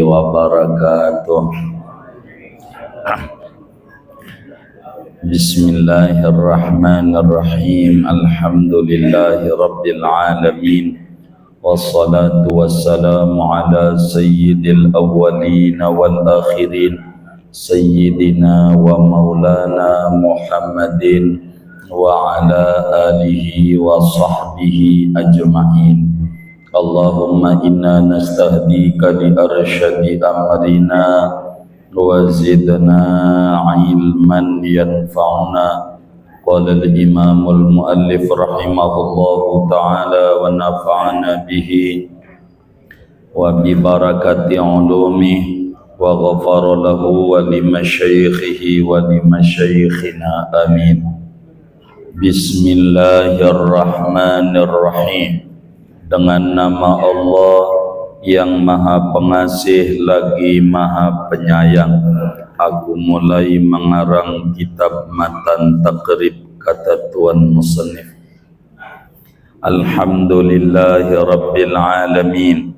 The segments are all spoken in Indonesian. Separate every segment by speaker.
Speaker 1: wabarakatuh. Bismillahirrahmanirrahim. Alhamdulillahi rabbil alamin. Wassalatu wassalamu ala sayyidil awwalin wal akhirin, sayyidina wa maulana Muhammadin wa ala alihi wa sahbihi ajma'in. Allahumma inna nastahdika li arsyadi amrina wa zidna ilman yanfa'una. Qala al-imam al-muallif rahimahullahu ta'ala wa nafa'ana bihi wa bi barakati ulumihi wa ghafara lahu wa li masyaikhihi wa li masyaikhina amin. Bismillahirrahmanirrahim. Dengan nama Allah yang Maha Pengasih lagi Maha Penyayang, aku mulai mengarang kitab Matan Taqrib. Kata Tuan Musannif, Alhamdulillahi Rabbil Alamin.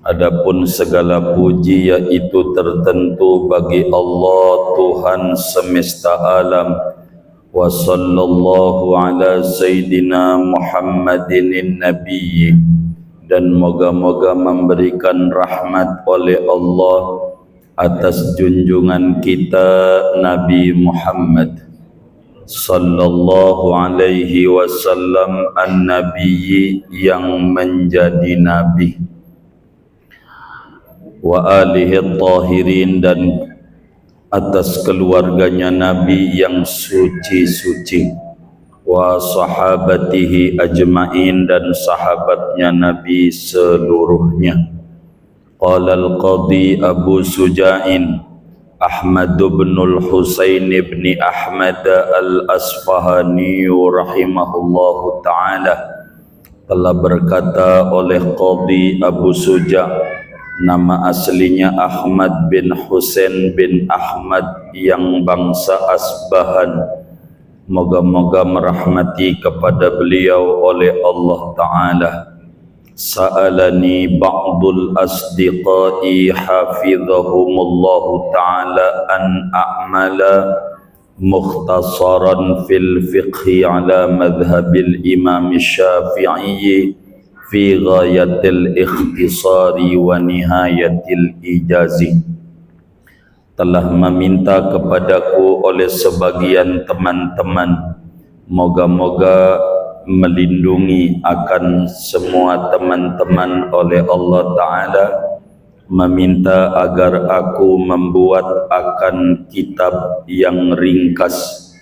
Speaker 1: Adapun segala puji yaitu tertentu bagi Allah Tuhan semesta alam. Wa sallallahu ala sayyidina Muhammadin nabiyyi, dan moga-moga memberikan rahmat oleh Allah atas junjungan kita Nabi Muhammad sallallahu alaihi wasallam, an-nabiyyi yang menjadi nabi, wa alihi tahirin, dan atas keluarganya Nabi yang suci-suci, wa sahabatihi ajma'in, dan sahabatnya Nabi seluruhnya. Qala al-qadhi Abu Suja'in Ahmad bin al-Husain bin Ahmad al-Asfahani rahimahullahu ta'ala telah berkata oleh Qadhi Abu Suja', nama aslinya Ahmad bin Husain bin Ahmad yang bangsa Asbahan, moga-moga merahmati kepada beliau oleh Allah Ta'ala. Sa'alani ba'dul asdiqai hafizahumullahu ta'ala an a'mala mukhtasaran fil fiqhi ala madhabil imam syafi'i fi ghayatil ikhtisari wa nihayatil ijazi. Telah meminta kepadaku oleh sebagian teman-teman, moga-moga melindungi akan semua teman-teman oleh Allah Ta'ala, meminta agar aku membuat akan kitab yang ringkas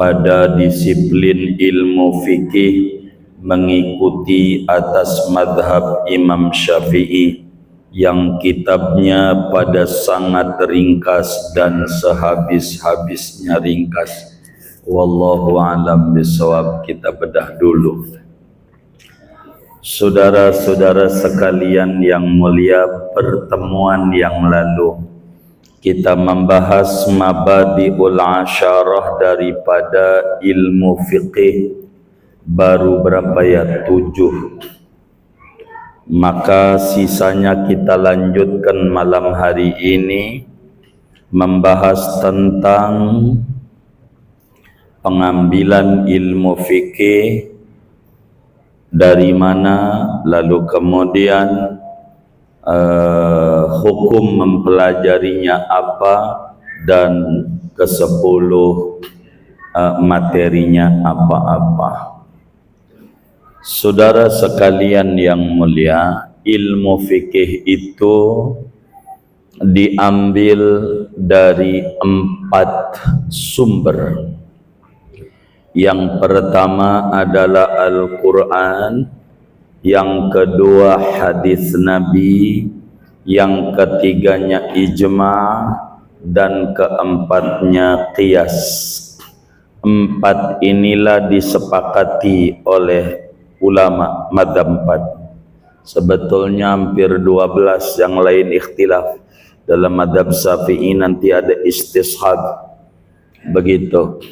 Speaker 1: pada disiplin ilmu fikih mengikuti atas madhab Imam Syafi'i, yang kitabnya pada sangat ringkas dan sehabis-habisnya ringkas. Wallahu a'lam bishawab. Kita bedah dulu. Saudara-saudara sekalian yang mulia, pertemuan yang lalu kita membahas mabadi'ul asyarah daripada ilmu fiqih. Baru berapa ya? 7. Maka sisanya kita lanjutkan malam hari ini, membahas tentang pengambilan ilmu fikih dari mana, lalu kemudian hukum mempelajarinya apa, dan ke-10 materinya apa-apa. Saudara sekalian yang mulia, ilmu fikih itu diambil dari 4 sumber. Yang pertama adalah Al-Quran, yang kedua hadis Nabi, yang ketiganya ijma', dan keempatnya qiyas. 4 inilah disepakati oleh ulama madzhab 4. Sebetulnya hampir 12 yang lain ikhtilaf. Dalam madzhab Syafi'i nanti ada istishab, begitu.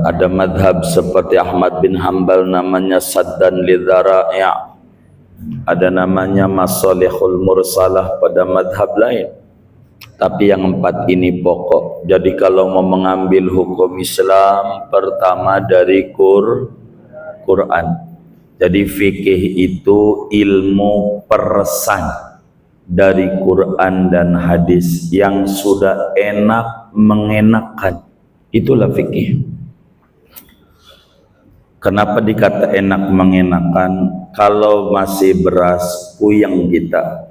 Speaker 1: Ada madhab seperti Ahmad bin Hanbal namanya saddan lidzara'i', ada namanya masalihul mursalah pada madhab lain. Tapi yang 4 ini pokok. Jadi kalau mau mengambil hukum Islam, pertama dari Quran. Jadi fikih itu ilmu persan dari Quran dan hadis yang sudah enak mengenakan. Itulah fikih. Kenapa dikata enak mengenakan? Kalau masih beras, puyeng kita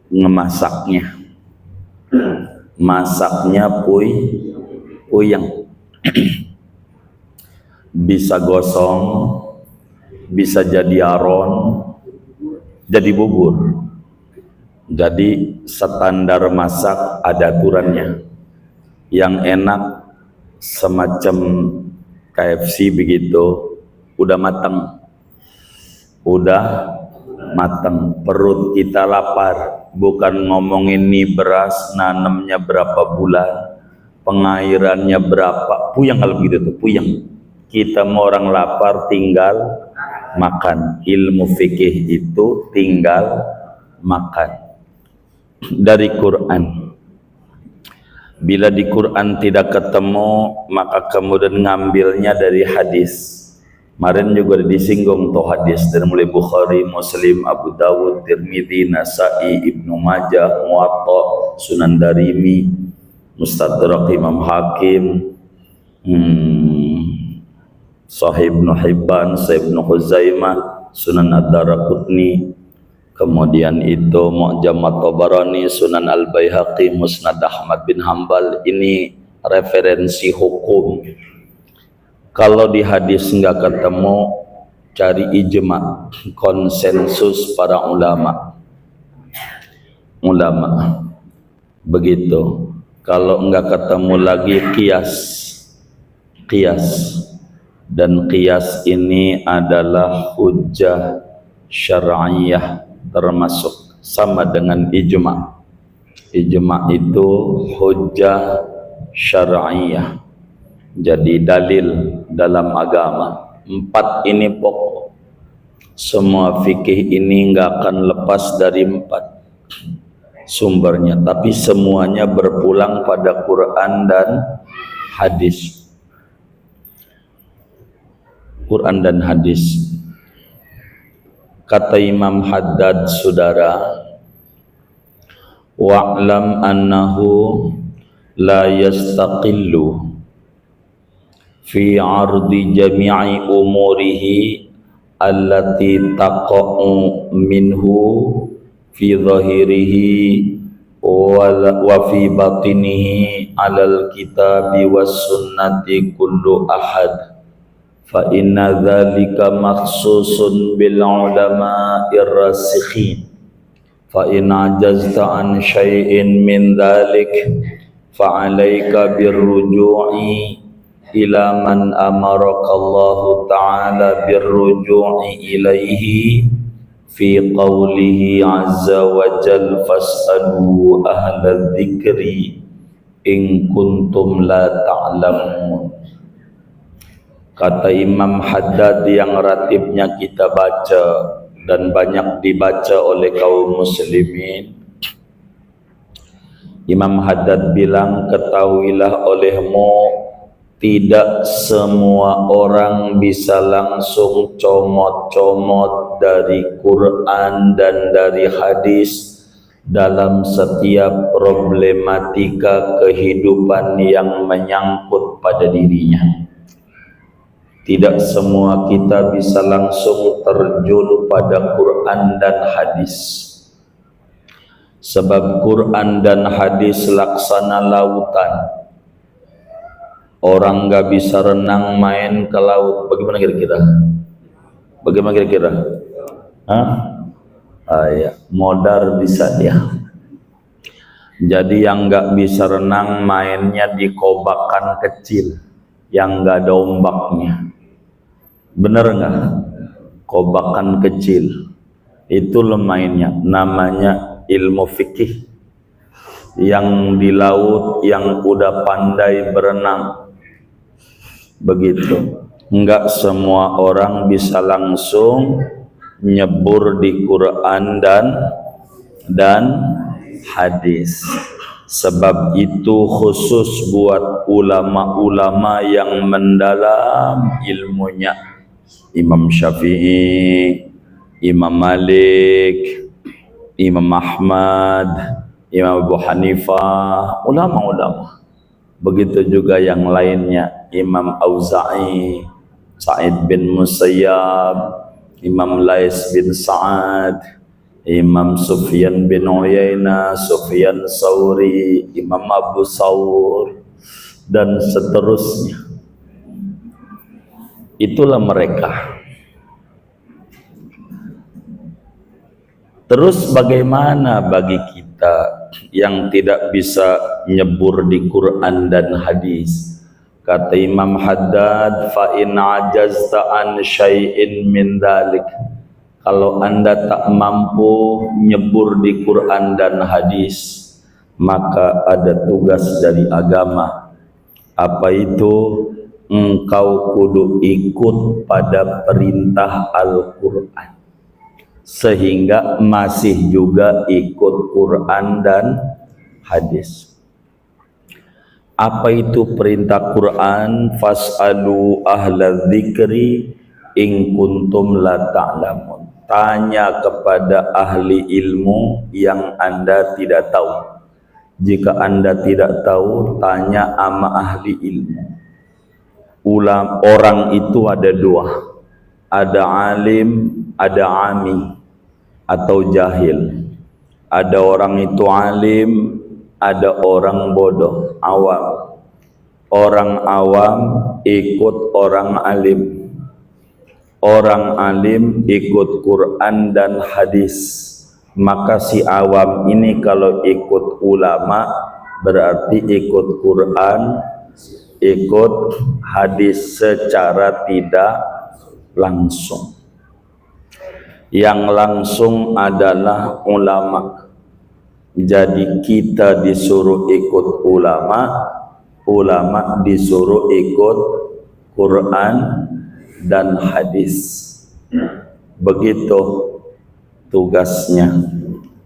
Speaker 1: ngemasaknya. Masaknya puyeng. Bisa gosong, bisa jadi aron, jadi bubur. Jadi standar masak ada aturannya. Yang enak semacam KFC begitu, udah matang, perut kita lapar. Bukan ngomongin nih beras nanamnya berapa bulan, pengairannya berapa, puyeng kalau begitu tuh, puyeng. Kita mau orang lapar tinggal makan. Ilmu fikih itu tinggal makan dari Quran. Bila di Quran tidak ketemu, maka kemudian ngambilnya dari hadis. Kemarin juga disinggung tuh hadis dari mulai Bukhari, Muslim, Abu Dawud, Tirmidzi, Nasa'i, Ibnu Majah, Muwatta, Sunan Darimi, Mustadrak Imam Hakim, Sahih Ibnu Hibban, Sahih Ibnu Khuzaimah, Sunan Ad-Daraqutni, kemudian itu Mu'jam At-Tabarani, Sunan Al-Baihaqi, Musnad Ahmad bin Hambal. Ini referensi hukum. Kalau di hadis nggak ketemu, cari ijma, konsensus para ulama. Begitu. Kalau nggak ketemu lagi qiyas. Dan qiyas ini adalah hujjah syar'iyah, termasuk sama dengan ijma. Ijma itu hujjah syar'iyah. Jadi dalil dalam agama. 4 ini pokok. Semua fikih ini nggak akan lepas dari 4 sumbernya, tapi semuanya berpulang pada Quran dan hadis. Quran dan hadis. Kata Imam Haddad, saudara, wa'lam annahu la yastaqillu fi ardi jami'i umurihi allati taqa'u minhu fi zahirihi wa fi batinihi alal kitabi was sunnati kullu ahad, fa inna dhalika makhsusun bil ulama'ir rasikhin, fa in ajazta an syai'in min dhalik fa alayka birruju'i ila man amarakallahu ta'ala birruju'i ilaihi fi qawlihi azza wa jal fas'alu ahla dzikri in kuntum la ta'lamun. Kata Imam Haddad yang ratibnya kita baca dan banyak dibaca oleh kaum muslimin, Imam Haddad bilang, ketahuilah olehmu, tidak semua orang bisa langsung comot-comot dari Quran dan dari hadis dalam setiap problematika kehidupan yang menyangkut pada dirinya. Tidak semua kita bisa langsung terjun pada Quran dan hadis. Sebab Quran dan hadis laksana lautan. Orang nggak bisa renang main ke laut, bagaimana kira-kira? Ya, modar bisa dia. Jadi yang nggak bisa renang mainnya di kobakan kecil yang nggak ada ombaknya. Bener nggak? Kobakan kecil itu mainnya, namanya ilmu fikih. Yang di laut yang udah pandai berenang. Begitu. Enggak semua orang bisa langsung nyebur di Quran dan hadis. Sebab itu khusus buat ulama-ulama yang mendalam ilmunya, Imam Syafi'i, Imam Malik, Imam Ahmad, Imam Abu Hanifah, ulama-ulama. Begitu juga yang lainnya, Imam Auza'i, Sa'id bin Musayyab, Imam Lais bin Sa'ad, Imam Sufyan bin Uyainah, Sufyan Sauri, Imam Abu Saur, dan seterusnya. Itulah mereka. Terus bagaimana bagi kita yang tidak bisa nyebur di Quran dan hadis? Kata Imam Haddad, fa in ajazta an syai'in min dzalik, kalau Anda tak mampu nyebur di Quran dan hadis, maka ada tugas dari agama. Apa itu? Engkau kudu ikut pada perintah Al-Quran, sehingga masih juga ikut Quran dan hadis. Apa itu perintah Quran? Fas'alu ahla dzikri in kuntum la ta'lamun. Tanya kepada ahli ilmu yang Anda tidak tahu. Jika Anda tidak tahu, tanya sama ahli ilmu. Orang itu ada dua, ada alim, ada ami atau jahil. Ada orang itu alim, ada orang bodoh, awam. Orang awam ikut orang alim, orang alim ikut Quran dan hadis. Maka si awam ini kalau ikut ulama berarti ikut Quran, ikut hadis secara tidak langsung. Yang langsung adalah ulama. Jadi kita disuruh ikut ulama, ulama disuruh ikut Quran dan hadis. Begitu tugasnya.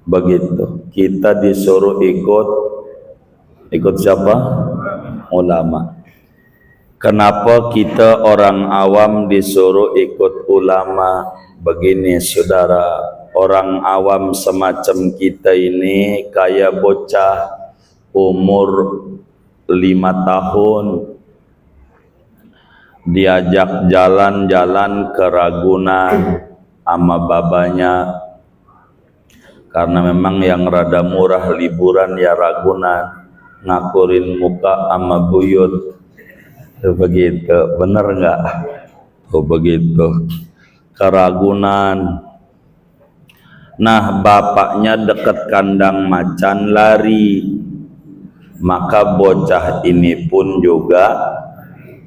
Speaker 1: Begitu. Kita disuruh ikut siapa? Ulama. Kenapa kita orang awam disuruh ikut ulama? Begini saudara, orang awam semacam kita ini kayak bocah umur 5 tahun diajak jalan-jalan ke Ragunan sama babanya, karena memang yang rada murah liburan ya Ragunan, ngakurin muka sama buyut. Begitu, bener nggak? Oh begitu, ke Ragunan. Nah bapaknya dekat kandang macan, lari. Maka bocah ini pun juga,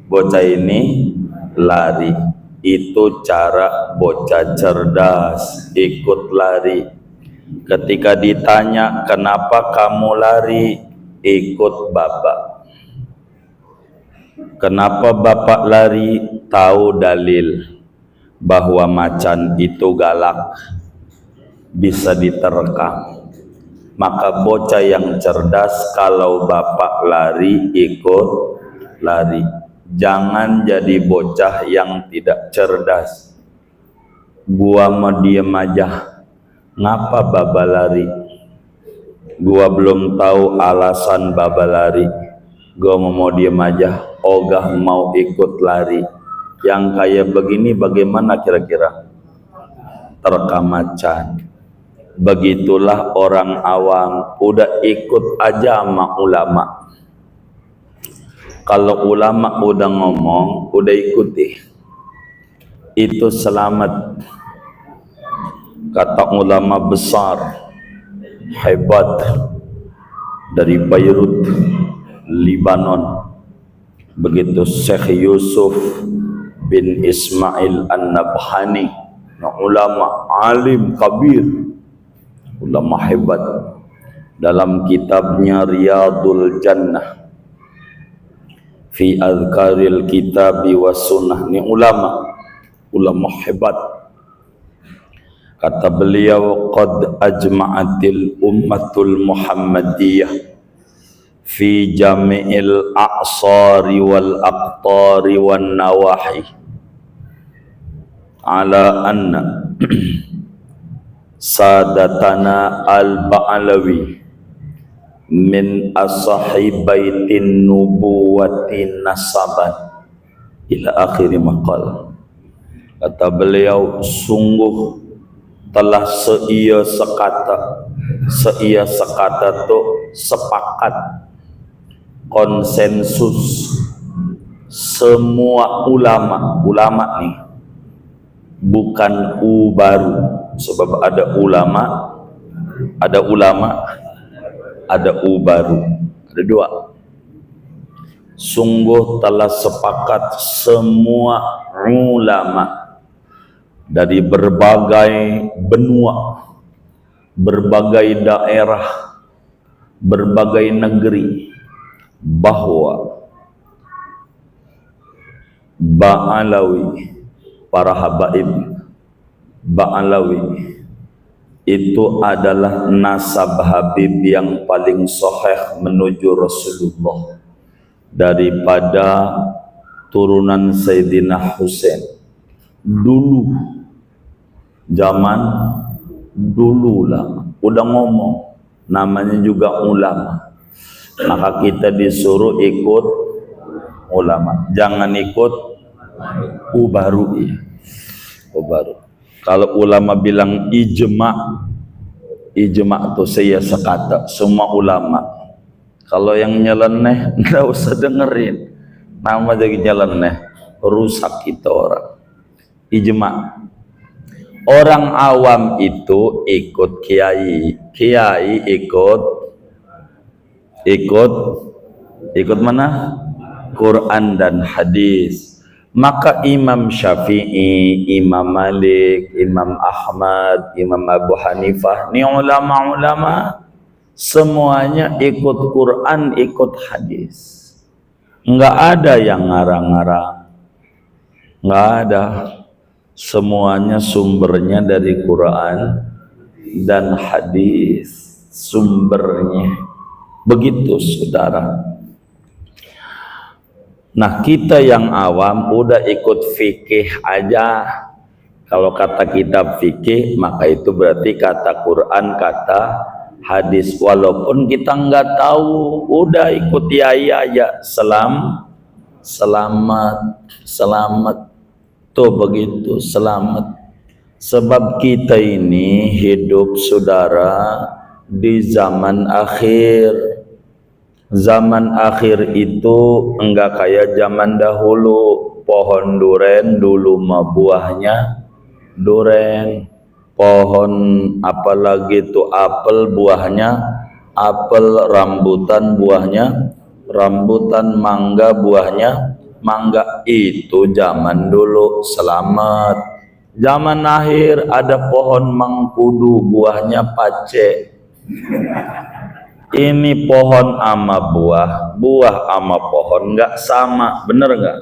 Speaker 1: bocah ini lari. Itu cara bocah cerdas, ikut lari. Ketika ditanya kenapa kamu lari, ikut bapak. Kenapa bapak lari? Tahu dalil bahwa macan itu galak, bisa diterkam. Maka bocah yang cerdas kalau bapak lari ikut lari. Jangan jadi bocah yang tidak cerdas. Gua mau diem aja. Ngapa baba lari? Gua belum tahu alasan baba lari. Gua mau diem aja. Ogah mau ikut lari. Yang kayak begini bagaimana kira-kira? Terkam macan. Begitulah orang awam, udah ikut aja sama ulama. Kalau ulama udah ngomong, udah ikuti. Itu selamat. Kata ulama besar, hebat, dari Beirut, Libanon. Begitu Syekh Yusuf bin Ismail An-Nabhani, ulama alim kabir, ulama hebat. Dalam kitabnya Riyadul Jannah fi Adhkaril Kitabi was Sunnah, ini ulama hebat. Kata beliau, qad ajma'atil ummatul muhammadiyah fi jami'il a'sari wal aqtari wan nawahi ala anna sadatana al-Ba'alawi min asahi baitin nubuwati nasaban ila akhir maqal. Kata beliau, sungguh telah seia sekata tu sepakat, konsensus semua ulama nih, bukan baru, sebab ada ulama ada baru, ada dua. Sungguh telah sepakat semua ulama dari berbagai benua, berbagai daerah, berbagai negeri, bahwa Ba'alawi, para habaib Ba'alawi itu adalah nasab habib yang paling sahih menuju Rasulullah daripada turunan Sayyidina Husain. Dulu, zaman dulu lah, udah ngomong, namanya juga ulama, maka kita disuruh ikut ulama, jangan ikut baru. Kalau ulama bilang ijma itu saya sekata semua ulama. Kalau yang nyeleneh nggak usah dengerin, nama jadi nyeleneh, rusak kita orang. Ijma. Orang awam itu ikut kiai ikut mana? Quran dan hadis. Maka Imam Syafi'i, Imam Malik, Imam Ahmad, Imam Abu Hanifah, ini ulama-ulama semuanya ikut Quran, ikut hadis. Enggak ada yang ngarang-ngarang, enggak ada. Semuanya sumbernya dari Quran dan hadis, sumbernya. Begitu saudara. Nah, kita yang awam udah ikut fikih aja. Kalau kata kitab fikih, maka itu berarti kata Quran, kata hadis. Walaupun kita nggak tahu, udah ikut yai aja. Selamat. Tuh begitu, selamat. Sebab kita ini hidup saudara di zaman akhir. Zaman akhir itu enggak kayak zaman dahulu. Pohon duren dulu mah buahnya duren, pohon apalagi itu apel buahnya apel, rambutan buahnya rambutan, mangga buahnya mangga. Itu zaman dulu, selamat. Zaman akhir ada pohon mangkudu buahnya pace. Ini pohon ama buah ama pohon nggak sama, bener nggak?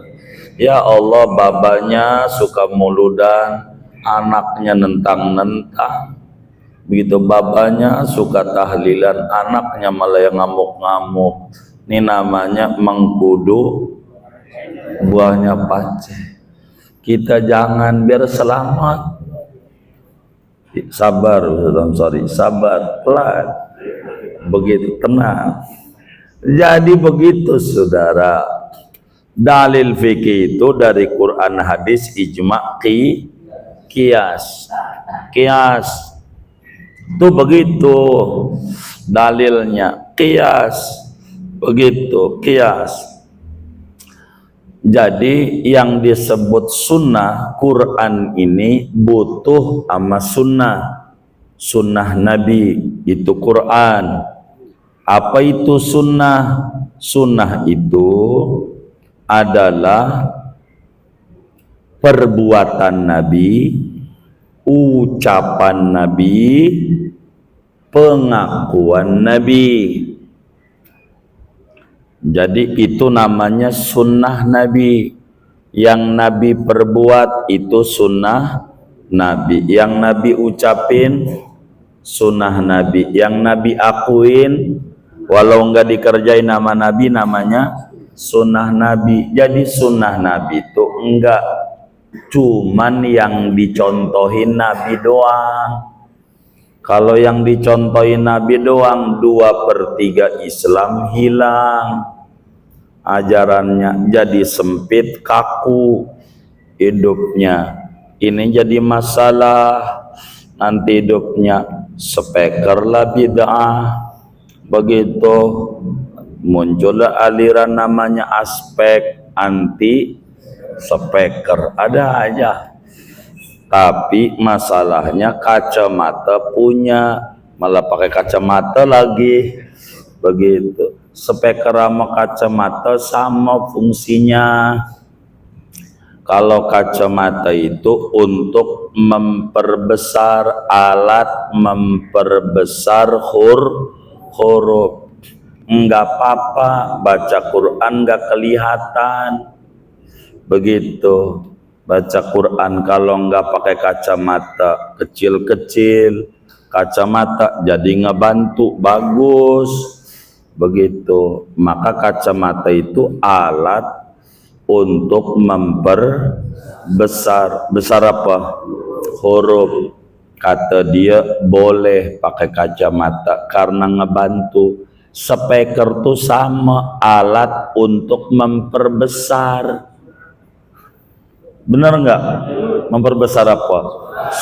Speaker 1: Ya Allah, babanya suka muludan, anaknya nentang-nentang. Begitu babanya suka tahlilan, anaknya malah yang ngamuk-ngamuk. Ini namanya mengkudu, buahnya pace. Kita jangan, biar selamat. Sabar, sabar, pelan. Begitu, tenang. Jadi begitu saudara. Dalil fikih itu dari Quran, hadis, ijma, qiyas. Itu begitu dalilnya, qiyas. Begitu, qiyas. Jadi yang disebut sunnah Quran ini butuh sama sunnah Nabi, itu Quran. Apa itu sunnah? Sunnah itu adalah perbuatan Nabi, ucapan Nabi, pengakuan Nabi. Jadi itu namanya sunnah Nabi. Yang Nabi perbuat itu sunnah Nabi. Yang Nabi ucapin sunnah Nabi. Yang Nabi akuin walau enggak dikerjain nama Nabi, namanya sunnah Nabi. Jadi sunnah Nabi itu enggak cuman yang dicontohin Nabi doang. Kalau yang dicontohin Nabi doang, 2/3 Islam hilang. Ajarannya jadi sempit, kaku hidupnya. Ini jadi masalah. Nanti hidupnya speaker lah bid'ah. Begitu muncullah aliran namanya aspek, anti speaker. Ada aja. Tapi masalahnya kacamata punya, malah pakai kacamata lagi. Begitu. Speaker sama kacamata sama fungsinya. Kalau kacamata itu untuk memperbesar, alat memperbesar huruf. Enggak apa-apa baca Quran enggak kelihatan. Begitu. Baca Quran kalau enggak pakai kacamata kecil-kecil, kacamata jadi ngebantu bagus. Begitu. Maka kacamata itu alat untuk memperbesar. Besar apa? Huruf. Kata dia boleh pakai kacamata karena ngebantu. Speaker itu sama, alat untuk memperbesar. Benar enggak? Memperbesar apa?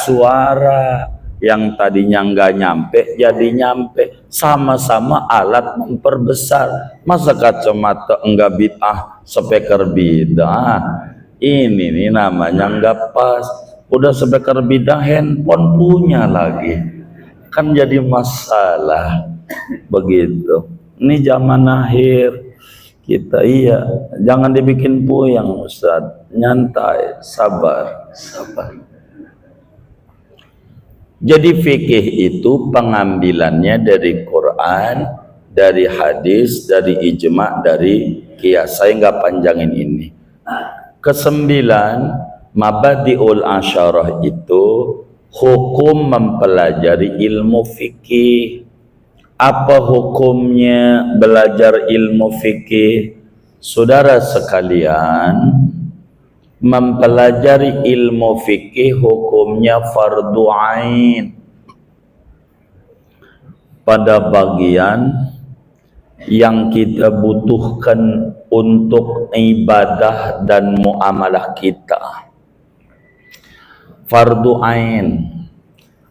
Speaker 1: Suara. Yang tadinya enggak nyampe jadi nyampe. Sama-sama alat memperbesar. Masa kacamata enggak bid'ah, speaker bid'ah? Ini nih namanya enggak pas. Udah speaker bid'ah, handphone punya lagi. Kan jadi masalah. Begitu. Ini zaman akhir. Kita jangan dibikin puyeng Ustaz, nyantai, sabar. Jadi fikih itu pengambilannya dari Quran, dari hadis, dari ijma', dari qiyas. Saya nggak panjangin ini. Kesembilan, mabadi'ul asyarah itu hukum mempelajari ilmu fikih. Apa hukumnya belajar ilmu fikih? Saudara sekalian, mempelajari ilmu fikih hukumnya fardu ain. Pada bagian yang kita butuhkan untuk ibadah dan muamalah kita. Fardu ain.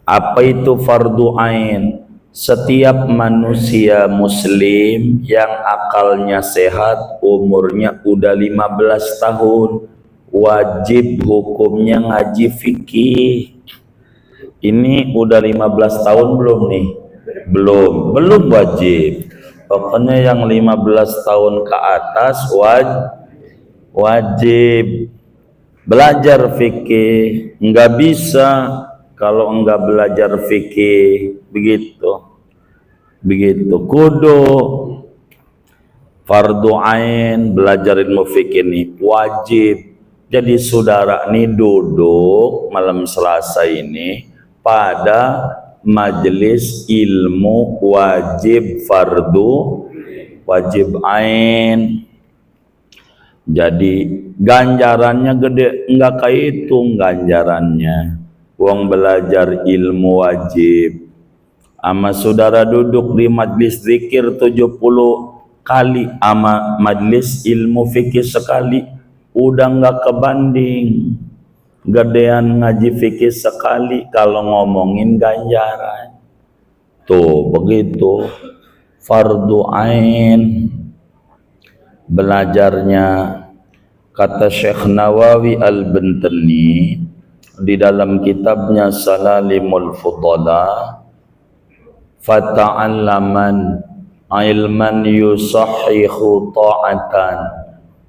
Speaker 1: Apa itu fardu ain? Setiap manusia muslim yang akalnya sehat, umurnya udah 15 tahun, wajib hukumnya ngaji fikih. Ini udah 15 tahun belum nih? Belum wajib. Pokoknya yang 15 tahun ke atas wajib belajar fikih. Enggak bisa kalau enggak belajar fikih. Begitu kudu fardu ain, belajar ilmu fikih ini wajib. Jadi saudara nih duduk malam Selasa ini pada majelis ilmu wajib ain. Jadi ganjarannya gede, enggak kehitung ganjarannya. Wong belajar ilmu wajib. Ama saudara duduk di majlis zikir 70 kali, ama majlis ilmu fikih sekali, udah enggak kebanding. Gedean ngaji fikih sekali kalau ngomongin ganjaran. Tuh begitu. Fardu ain belajarnya. Kata Syekh Nawawi Al-Bantani di dalam kitabnya Salalimul Fudala, fata'allaman ilman yusahhihu ta'atan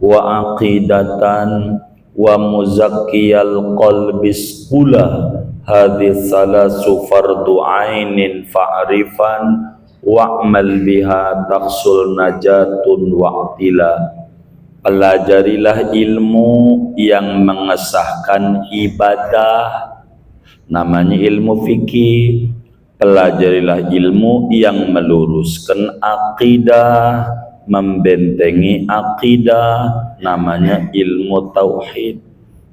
Speaker 1: wa aqidatan wa muzakkiyal qalbis kula hadhihi salasu fardu ainin fa'rifan wa'mal biha taqsul najatun wa'tila. Pelajarilah ilmu yang mengesahkan ibadah, namanya ilmu fikih. Pelajarilah ilmu yang meluruskan akidah, membentengi akidah, namanya ilmu tauhid.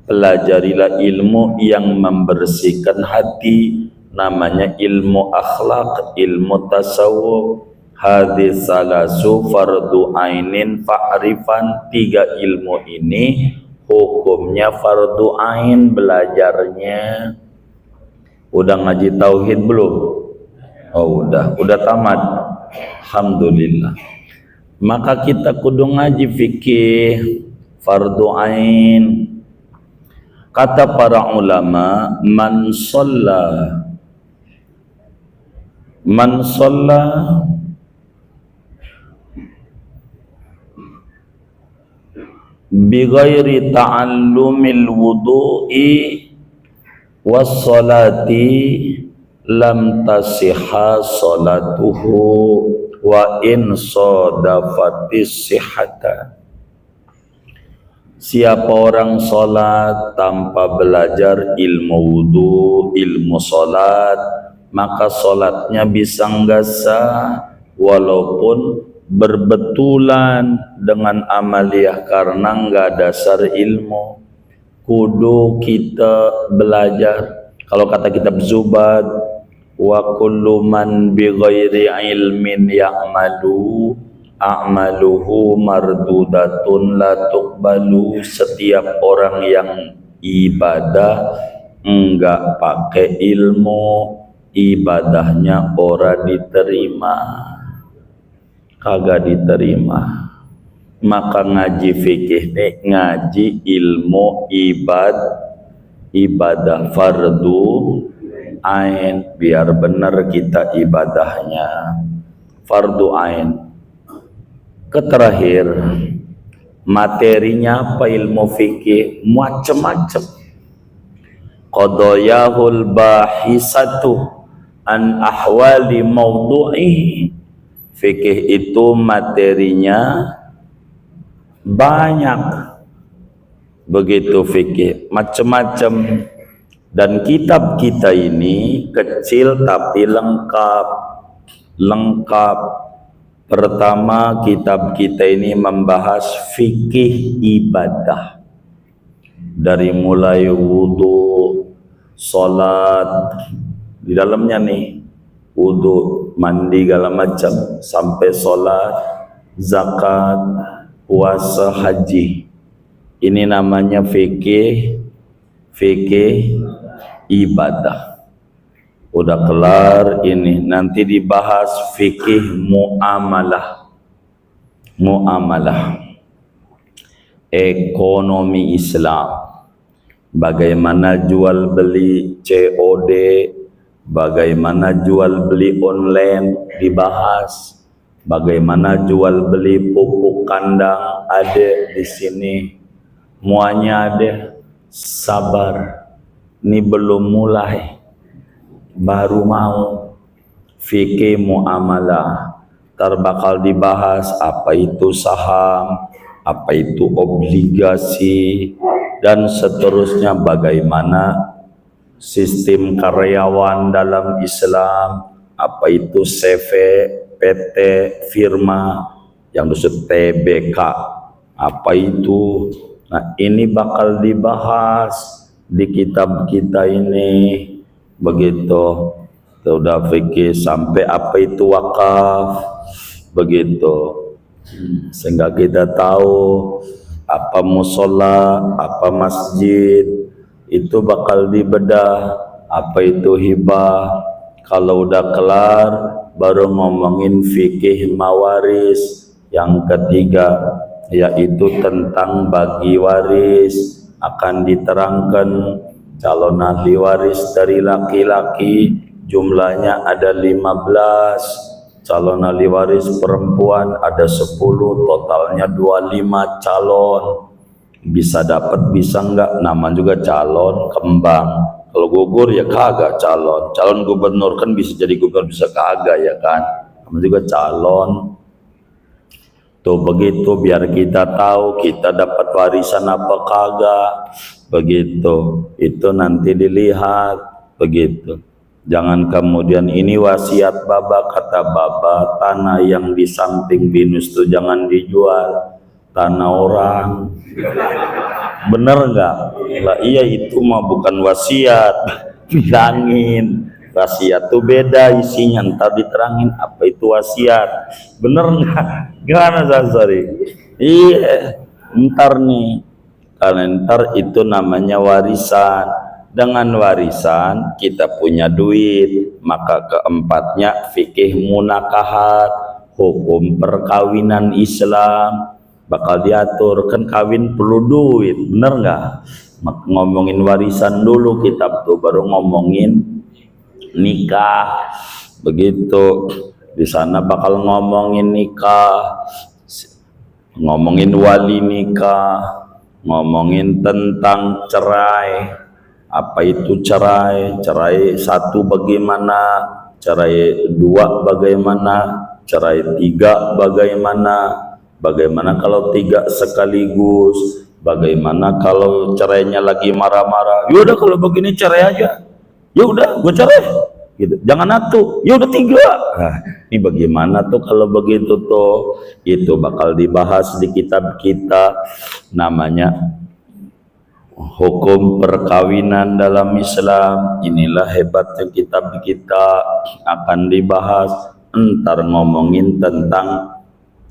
Speaker 1: Pelajarilah ilmu yang membersihkan hati, namanya ilmu akhlak, ilmu tasawuf. Hadis salasu fardu ainin fa'rifan. 3 ilmu ini hukumnya fardu ain belajarnya. Udah ngaji tauhid belum? Oh udah tamat. Alhamdulillah. Maka kita kudu ngaji fikih fardu ain. Kata para ulama, man shalla bi ghairi ta'allumil wudu'i was-salati lam tasihha salatuhu wa in sadafatis sihhata. Siapa orang sholat tanpa belajar ilmu wudu, ilmu sholat, maka sholatnya bisa enggak sah walaupun berbetulan dengan amaliyah karena enggak dasar ilmu. Kudu kita belajar. Kalau kata kitab Zubad, wa kullu man bi ghairi ilmin ya'malu a'maluhu mardudatun la tuqbalu. Setiap orang yang ibadah enggak pakai ilmu, ibadahnya ora diterima, kagak diterima. Maka ngaji fikih nih ngaji ilmu ibadah fardu ain, biar benar kita ibadahnya fardu ain. Keterakhir, materinya apa ilmu fikih? Macam-macam. Qadayahul bahisatu an ahwali mawdu'i. Fikih itu materinya banyak. Begitu fikih, macam-macam. Dan kitab kita ini kecil tapi lengkap. Pertama, kitab kita ini membahas fikih ibadah. Dari mulai wudu, sholat, di dalamnya nih, wudu, mandi, segala macam, sampai sholat, zakat, puasa, haji. Ini namanya fikih ibadah. Udah kelar ini, nanti dibahas fikih muamalah. Ekonomi Islam. Bagaimana jual beli COD, bagaimana jual beli online dibahas. Bagaimana jual beli pupuk kandang ada di sini. Muanya ada. Sabar. Ini belum mulai. Baru mau fikih muamalah. Bakal dibahas apa itu saham, apa itu obligasi, dan seterusnya. Bagaimana sistem karyawan dalam Islam, apa itu CV, PT, firma, yang disebut TBK, apa itu. Nah ini bakal dibahas di kitab kita ini. Begitu. Sudah fikih sampai apa itu wakaf. Begitu. Sehingga kita tahu apa musola, apa masjid, itu bakal dibedah. Apa itu hibah. Kalau udah kelar baru ngomongin fikih mawaris. Yang ketiga yaitu tentang bagi waris. Akan diterangkan calon ahli waris dari laki-laki jumlahnya ada 15, calon ahli waris perempuan ada 10, totalnya 25 calon. Bisa dapat bisa enggak, nama juga calon kembang. Kalau gugur ya kagak calon. Calon gubernur kan bisa jadi gubernur, bisa kagak ya kan. Nama juga calon. Tuh begitu biar kita tahu kita dapat warisan apa kagak. Begitu. Itu nanti dilihat begitu. Jangan kemudian ini wasiat baba, kata baba, tanah yang di samping binus itu jangan dijual, tanah orang. Bener nggak? Lah iya, itu mah bukan wasiat. Bilangin wasiat tuh beda isinya, ntar diterangin apa itu wasiat. Bener nggak? Gimana Sasari? Iya, ntar nih, karena ntar itu namanya warisan. Dengan warisan kita punya duit, maka keempatnya fikih munakahat, hukum perkawinan Islam bakal diatur. Kan kawin perlu duit, bener nggak? Ngomongin warisan dulu kitab tuh, baru ngomongin nikah. Begitu, di sana bakal ngomongin nikah, ngomongin wali nikah, ngomongin tentang cerai. Apa itu cerai? Cerai satu bagaimana? Cerai dua bagaimana? Cerai tiga bagaimana? Bagaimana kalau tiga sekaligus? Bagaimana kalau cerainya lagi marah-marah? Yaudah kalau begini cerai aja. Ya udah, gue cerai. Gitu. Jangan atuh. Ya udah tiga. Nah, ini bagaimana tuh kalau begitu tuh? Itu bakal dibahas di kitab kita, namanya hukum perkawinan dalam Islam. Inilah hebatnya kitab kita, akan dibahas. Entar ngomongin tentang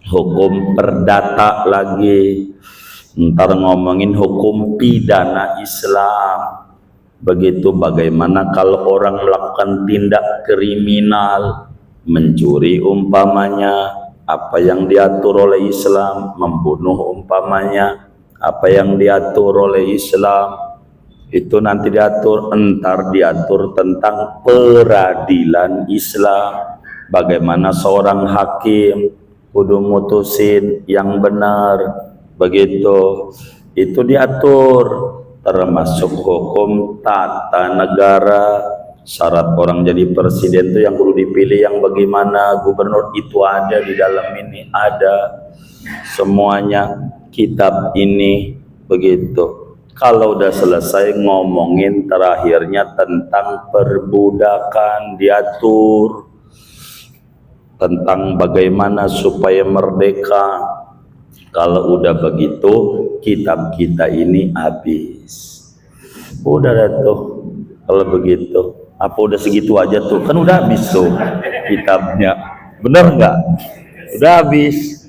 Speaker 1: hukum perdata lagi, entar ngomongin hukum pidana Islam. Begitu, bagaimana kalau orang melakukan tindak kriminal, mencuri umpamanya, apa yang diatur oleh Islam, membunuh umpamanya, apa yang diatur oleh Islam, itu nanti diatur. Entar diatur tentang peradilan Islam, bagaimana seorang hakim kudu mutusin yang benar. Begitu, itu diatur. Termasuk hukum tata negara, syarat orang jadi presiden itu yang perlu dipilih yang bagaimana, gubernur, itu ada di dalam ini, ada semuanya kitab ini. Begitu. Kalau udah selesai ngomongin terakhirnya tentang perbudakan, diatur tentang bagaimana supaya merdeka. Kalau udah begitu, kitab kita ini habis. Udah tuh, kalau begitu. Apa udah segitu aja tuh? Kan udah habis tuh kitabnya. Bener nggak? Udah habis.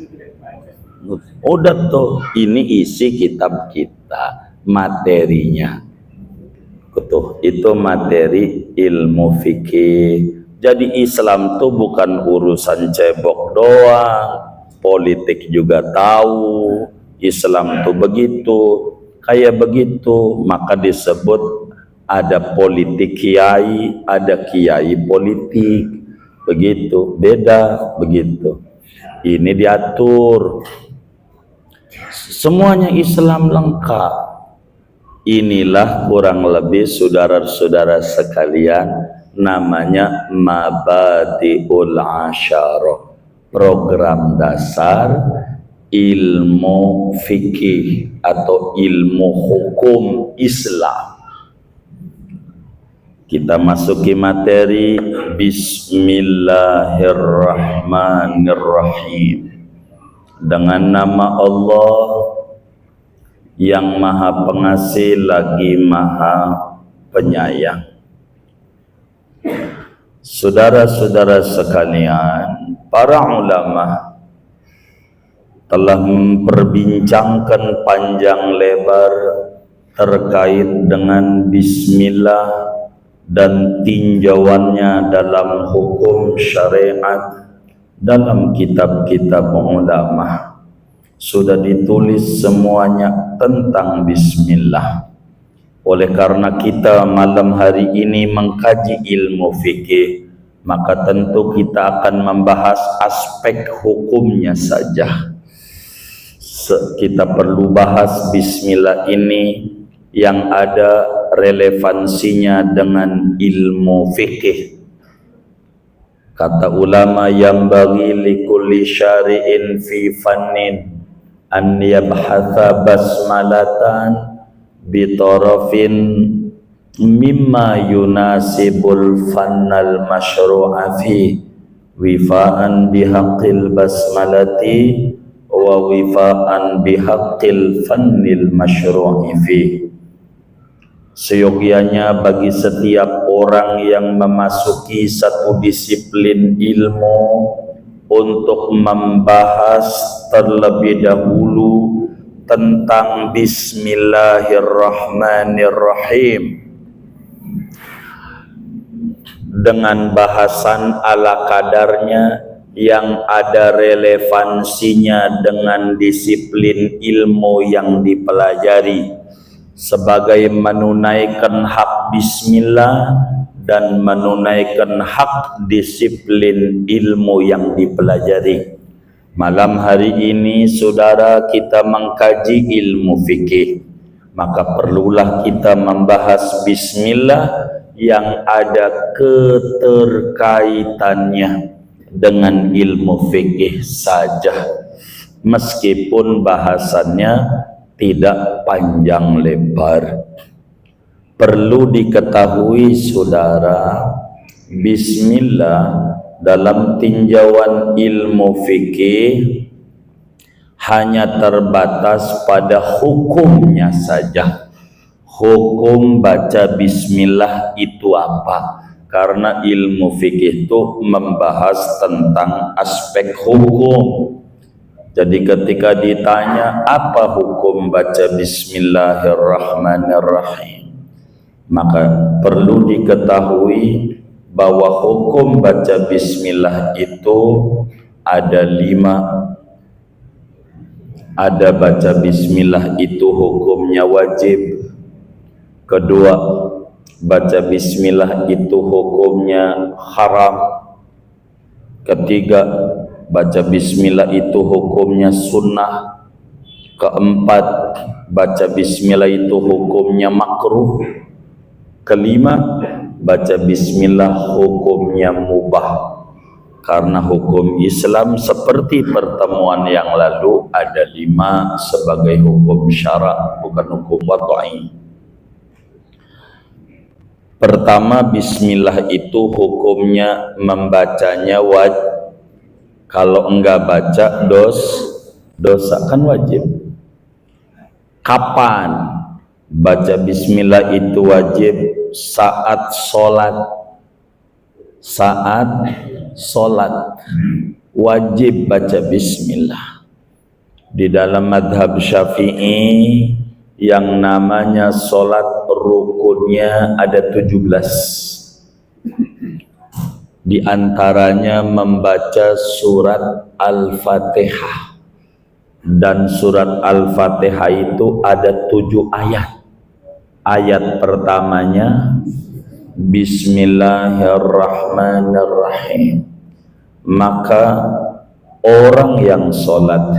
Speaker 1: Udah tuh, ini isi kitab kita, materinya. Tuh, itu materi ilmu fikih. Jadi Islam tuh bukan urusan cebok doang. Politik juga tahu, Islam tuh begitu, kayak begitu. Maka disebut ada politik kiai, ada kiai politik. Begitu, beda begitu. Ini diatur. Semuanya Islam lengkap. Inilah kurang lebih saudara-saudara sekalian, namanya Mabadi'ul Asyarah, program dasar ilmu fikih atau ilmu hukum Islam. Kita masuki materi. Bismillahirrahmanirrahim. Dengan nama Allah yang Maha Pengasih lagi Maha Penyayang. Saudara-saudara sekalian, para ulama telah memperbincangkan panjang lebar terkait dengan bismillah dan tinjauannya dalam hukum syariat. Dalam kitab-kitab ulama sudah ditulis semuanya tentang bismillah. Oleh karena kita malam hari ini mengkaji ilmu fikih, maka tentu kita akan membahas aspek hukumnya saja. Kita perlu bahas bismillah ini yang ada relevansinya dengan ilmu fikih. Kata ulama, yang bagi likulli syari'in fi fannin an yabhatha basmalatan bitarafin mimma yunasibul fannal masyru'a fi wifa'an bihaqqil basmalati wa wifa'an bihaqqil fannil masyru'i fi. Seyogianya bagi setiap orang yang memasuki satu disiplin ilmu untuk membahas terlebih dahulu tentang Bismillahirrahmanirrahim dengan bahasan ala kadarnya yang ada relevansinya dengan disiplin ilmu yang dipelajari, sebagai menunaikan hak bismillah dan menunaikan hak disiplin ilmu yang dipelajari. Malam hari ini saudara kita mengkaji ilmu fikih, maka perlulah kita membahas bismillah yang ada keterkaitannya dengan ilmu fikih saja, meskipun bahasannya tidak panjang lebar. Perlu diketahui saudara, bismillah dalam tinjauan ilmu fikih hanya terbatas pada hukumnya saja. Hukum baca bismillah itu apa? Karena ilmu fikih itu membahas tentang aspek hukum. Jadi ketika ditanya apa hukum baca bismillahirrahmanirrahim, maka perlu diketahui bahwa hukum baca bismillah itu ada 5. Ada baca bismillah itu hukumnya wajib. Kedua, baca bismillah itu hukumnya haram. Ketiga, baca bismillah itu hukumnya sunnah. Keempat, baca bismillah itu hukumnya makruh. Kelima, baca bismillah hukumnya mubah. Karena hukum Islam seperti pertemuan yang lalu ada 5 sebagai hukum syarak, bukan hukum wad'i. Pertama, bismillah itu hukumnya membacanya wajib. Kalau enggak baca dosa, kan wajib. Kapan baca bismillah itu wajib? Saat sholat wajib baca bismillah. Di dalam madhab Syafi'i yang namanya sholat rukunnya ada 17. Di antaranya membaca surat Al-Fatihah, dan surat Al-Fatihah itu ada 7 ayat. Ayat pertamanya Bismillahirrahmanirrahim. Maka orang yang sholat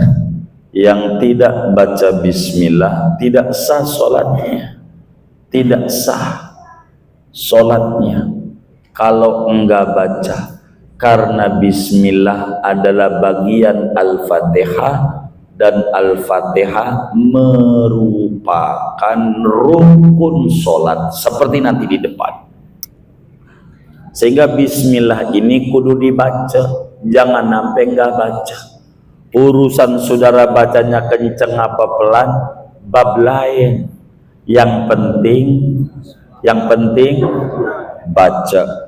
Speaker 1: yang tidak baca bismillah tidak sah sholatnya, tidak sah sholatnya kalau enggak baca, karena bismillah adalah bagian Al-Fatihah, dan Al-Fatihah merupakan rukun sholat seperti nanti di depan. Sehingga bismillah ini kudu dibaca, jangan sampai enggak baca. Urusan saudara bacanya kenceng apa pelan bab lain. Yang penting baca.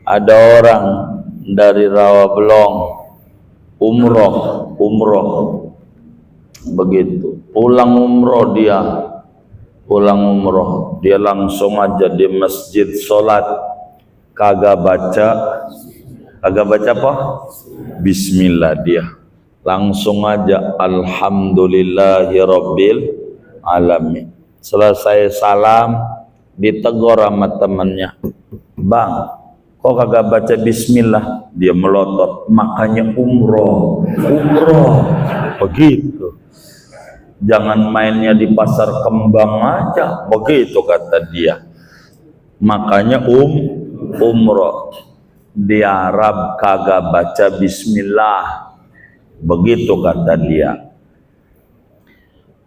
Speaker 1: Ada orang dari Rawabelong umroh begitu, pulang umroh dia langsung aja di masjid sholat, kagak baca apa? Bismillah, dia langsung aja alhamdulillahirabbil alamin. Selesai salam ditegur sama temannya, bang, kok kagak baca bismillah? Dia melotot, makanya umroh begitu. Jangan mainnya di pasar kembang aja, begitu kata dia. Makanya umroh di Arab kagak baca bismillah, begitu kata dia.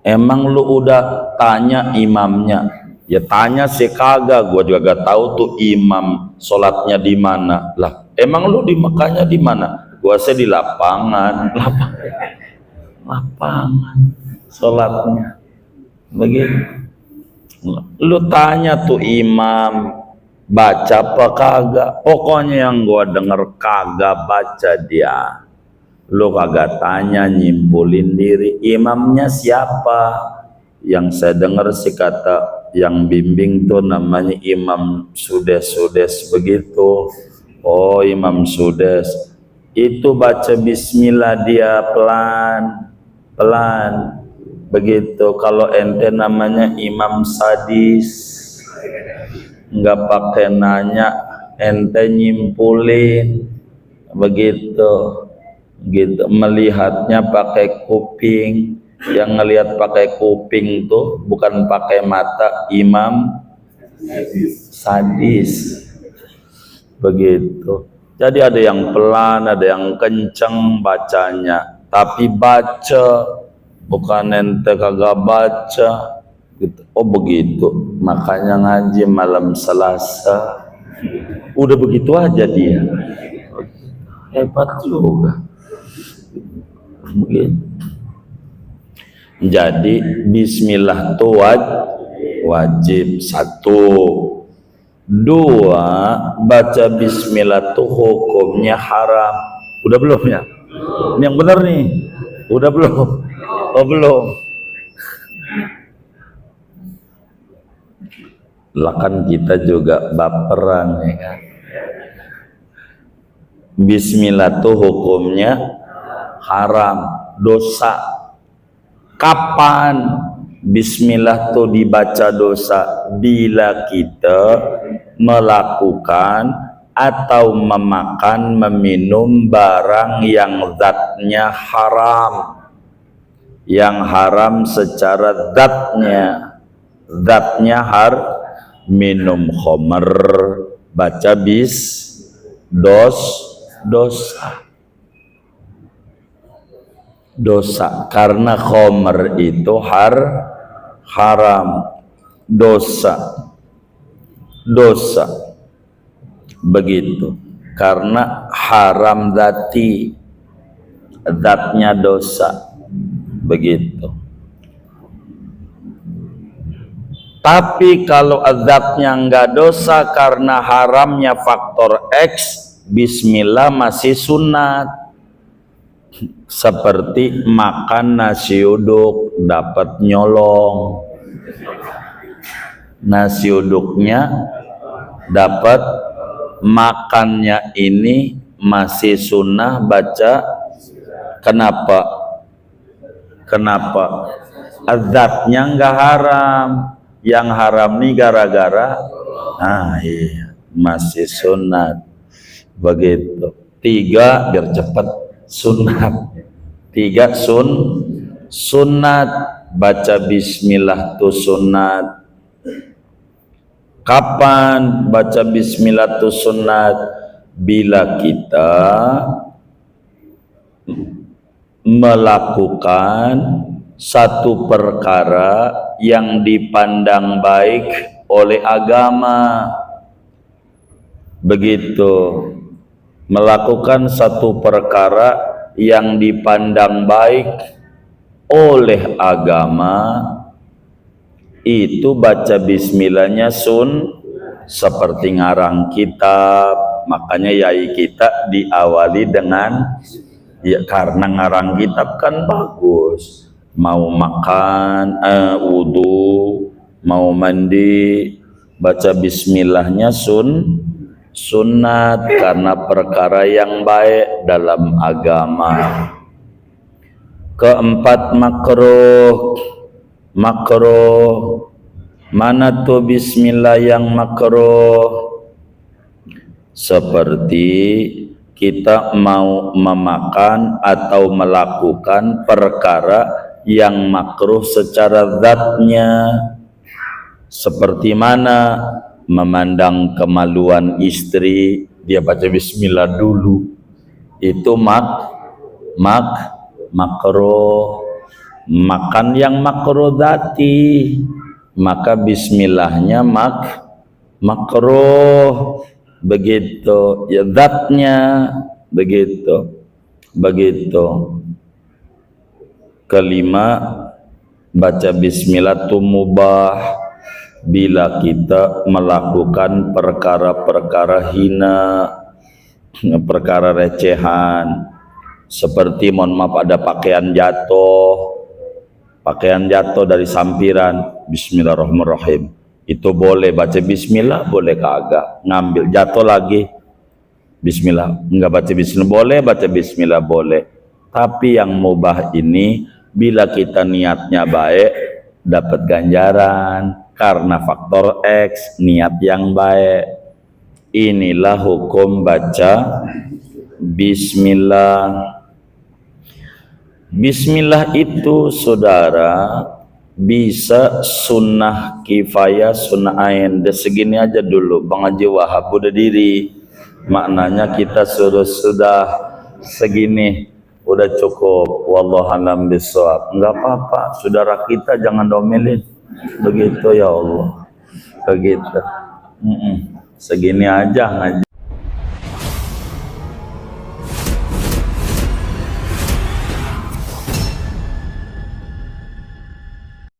Speaker 1: Emang lu udah tanya imamnya, Ya tanya sih kagak, gua juga gak tahu tuh imam sholatnya di mana. Lah, emang lu di Mekahnya di mana? Gua sih di lapangan, lapangan sholatnya. Begitu. Lu tanya tuh imam baca apa kagak? Pokoknya yang gua denger kagak baca dia. Lu kagak tanya, nyimpulin diri. Imamnya siapa? Yang saya dengar sih kata yang bimbing tuh namanya Imam Sudes begitu. Oh, Imam Sudes itu baca bismillah dia pelan begitu. Kalau ente namanya Imam Sadis, nggak pakai nanya, ente nyimpulin begitu gitu, melihatnya pakai kuping. Yang ngelihat pakai kuping tuh bukan pakai mata, Imam Sadis begitu. Jadi ada yang pelan, ada yang kenceng bacanya, tapi baca, bukan ente kagak baca gitu. Oh begitu, makanya ngaji malam Selasa udah begitu aja dia, hebat juga begitu. Jadi bismillah itu wajib. 1. 2, baca bismillah itu hukumnya haram. Udah belum ya? Ini yang benar nih. Udah belum? Oh belum. Lah kan kita juga baperan ya kan. Bismillah itu hukumnya haram, dosa. Kapan bismillah itu dibaca dosa? Bila kita melakukan atau memakan, meminum barang yang zatnya haram. Yang haram secara zatnya minum khamr, baca dosa karena khamr itu haram, dosa begitu, karena haram zatnya dosa begitu. Tapi kalau zatnya enggak dosa karena haramnya faktor X, bismillah masih sunat. Seperti makan nasi uduk dapat nyolong, nasi uduknya dapat, makannya ini masih sunnah baca. Kenapa? Azatnya enggak haram, yang haram nih gara-gara iya masih sunat begitu. 3 biar cepat, sunat. 3 sunat, baca bismillah tuh sunat. Kapan baca bismillah tuh sunat? Bila kita melakukan satu perkara yang dipandang baik oleh agama begitu. Melakukan satu perkara yang dipandang baik oleh agama, itu baca bismillahnya seperti ngarang kitab. Makanya yai kita diawali dengan ya, karena ngarang kitab kan bagus. Mau makan, wudu, mau mandi, baca bismillahnya sunat karena perkara yang baik dalam agama. 4, makruh. Mana tuh bismillah yang makruh? Seperti kita mau memakan atau melakukan perkara yang makruh secara zatnya. Seperti mana? Memandang kemaluan istri, dia baca bismillah dulu, itu makruh. Makan yang makruh zati, maka bismillahnya makruh. Begitu ya, zatnya begitu. Kelima, baca bismillah itu mubah bila kita melakukan perkara-perkara hina, perkara recehan, seperti mohon maaf ada pakaian jatuh dari sampiran, bismillahirrahmanirrahim, itu boleh baca bismillah, boleh kagak. Ngambil jatuh lagi, bismillah, enggak baca bismillah boleh, baca bismillah boleh. Tapi yang mubah ini bila kita niatnya baik dapat ganjaran karena faktor X, niat yang baik. Inilah hukum baca bismillah. Bismillah itu saudara bisa sunnah kifayah, sunnah ain. Segini aja dulu Bang Haji Wahab udah diri. Maknanya kita sudah segini udah cukup. Wallahu a'lam bishawab. Enggak apa-apa, saudara kita jangan domelin. Begitu ya Allah. Begitu. Segini aja ngaji.